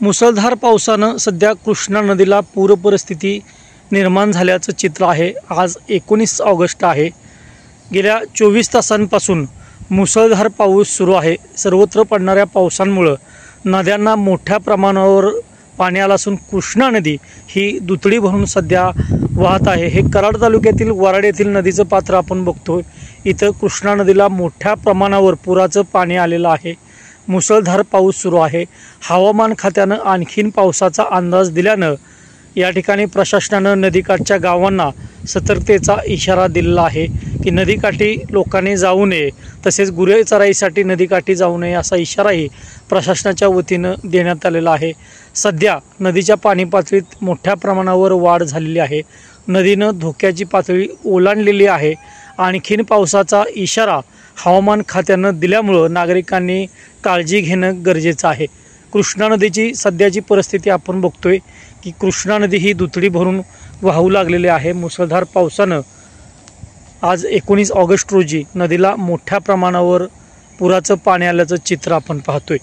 मुसळधार पावसानं सध्या कृष्णा नदीला पूरपरिस्थिती निर्माण झाल्याचं चित्र आहे। आज 19 ऑगस्ट आहे। गेल्या 24 तासांपासून मुसळधार पाऊस सुरू आहे। सर्वत्र पडणाऱ्या पावसामुळे नद्यांना मोठ्या प्रमाणावर पाणी आलं असून कृष्णा नदी ही दुथडी भरून सध्या वाहत आहे। हे कराड तालुक्यातील वराड येथील नदीचं पात्र आपण बघतोय। इथं कृष्णा नदीला मोठ्या प्रमाणावर पुराचं पाणी आलेलं आहे। मुसळधार पाऊस सुरू आहे। हवामान खात्यानं आणखीन पावसाचा अंदाज दिल्यानं या ठिकाणी प्रशासनानं नदीकाठच्या गावांना सतर्कतेचा इशारा दिलेला आहे की नदीकाठी लोकांनी जाऊ नये, तसेच गुरे चराईसाठी नदीकाठी जाऊ नये असा इशाराही प्रशासनाच्या वतीनं देण्यात आलेला आहे। सध्या नदीच्या पाणी पातळीत मोठ्या प्रमाणावर वाढ झालेली आहे। नदीनं धोक्याची पातळी ओलांडलेली आहे। आणखीन पावसाचा इशारा हवामान खात्यानं दिल्यामुळं नागरिकांनी काळजी घेणं गरजेचं आहे। कृष्णा नदीची सध्याची परिस्थिती आपण बघतोय की कृष्णा नदी ही दुथडी भरून वाहू लागलेली आहे। मुसळधार पावसानं आज 19 ऑगस्ट रोजी नदीला मोठ्या प्रमाणावर पुराचं पाणी आल्याचं चित्र आपण पाहतोय।